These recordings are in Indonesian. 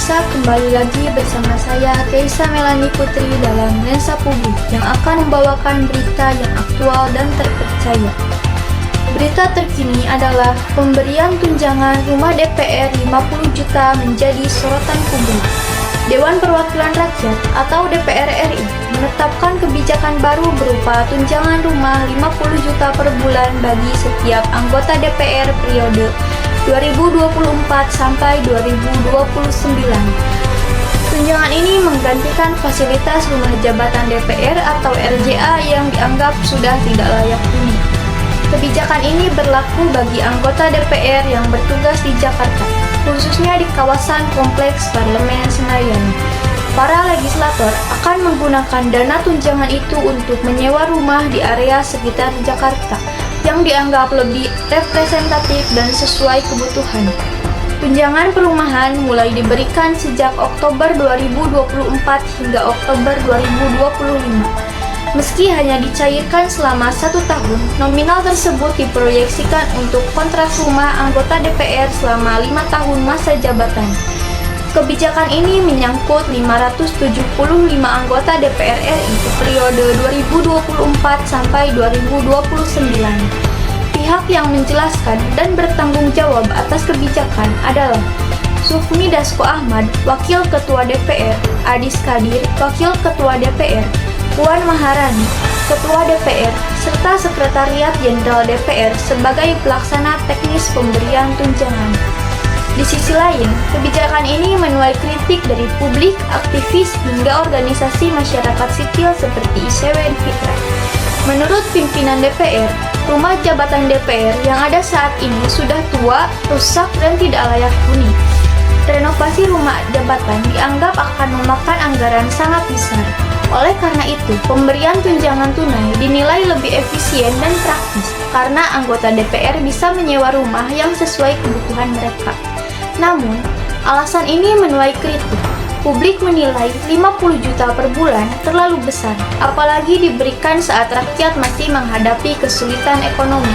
pemirsa, kembali lagi bersama saya Keisa Melani Putri dalam Lensa Publik yang akan membawakan berita yang aktual dan terpercaya. Berita terkini adalah pemberian tunjangan rumah DPR 50 juta menjadi sorotan publik. Dewan Perwakilan Rakyat atau DPR RI menetapkan kebijakan baru berupa tunjangan rumah 50 juta per bulan bagi setiap anggota DPR periode 2024 sampai 2029. Tunjangan ini menggantikan fasilitas rumah jabatan DPR atau RJA yang dianggap sudah tidak layak huni. Kebijakan ini berlaku bagi anggota DPR yang bertugas di Jakarta, khususnya di kawasan Kompleks Parlemen Senayan. Para legislator akan menggunakan dana tunjangan itu untuk menyewa rumah di area sekitar Jakarta yang dianggap lebih representatif dan sesuai kebutuhan. Tunjangan perumahan mulai diberikan sejak Oktober 2024 hingga Oktober 2025. Meski hanya dicairkan selama 1 tahun, nominal tersebut diproyeksikan untuk kontrak rumah anggota DPR selama 5 tahun masa jabatan. Kebijakan ini menyangkut 575 anggota DPR RI periode 2024 sampai 2029. Pihak yang menjelaskan dan bertanggung jawab atas kebijakan adalah Sufmi Dasko Ahmad, Wakil Ketua DPR, Adis Kadir, Wakil Ketua DPR, Puan Maharani, Ketua DPR, serta Sekretariat Jenderal DPR sebagai pelaksana teknis pemberian tunjangan. Di sisi lain, kebijakan ini menuai kritik dari publik, aktivis, hingga organisasi masyarakat sipil seperti ICW dan Fitra. Menurut pimpinan DPR, rumah jabatan DPR yang ada saat ini sudah tua, rusak, dan tidak layak huni. Renovasi rumah jabatan dianggap akan memakan anggaran sangat besar. Oleh karena itu, pemberian tunjangan tunai dinilai lebih efisien dan praktis karena anggota DPR bisa menyewa rumah yang sesuai kebutuhan mereka. Namun, alasan ini menuai kritik. Publik menilai 50 juta per bulan terlalu besar, apalagi diberikan saat rakyat masih menghadapi kesulitan ekonomi.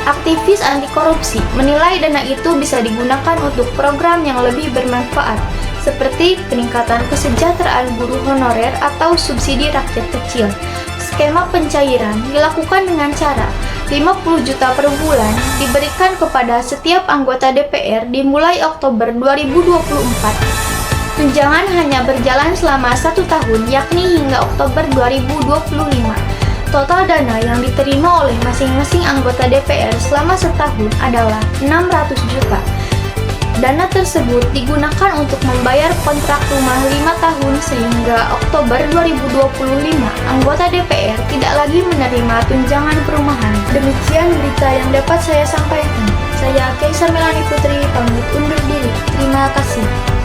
Aktivis anti korupsi menilai dana itu bisa digunakan untuk program yang lebih bermanfaat, seperti peningkatan kesejahteraan guru honorer atau subsidi rakyat kecil. Skema pencairan dilakukan dengan cara 50 juta per bulan diberikan kepada setiap anggota DPR dimulai Oktober 2024. Tunjangan hanya berjalan selama 1 tahun, yakni hingga Oktober 2025. Total dana yang diterima oleh masing-masing anggota DPR selama setahun adalah 600 juta. Dana tersebut digunakan untuk membayar kontrak rumah 5 tahun sehingga Oktober 2025 anggota DPR tidak lagi menerima tunjangan perumahan. Demikian berita yang dapat saya sampaikan. Saya Keisa Melani Putri pamit undur diri. Terima kasih.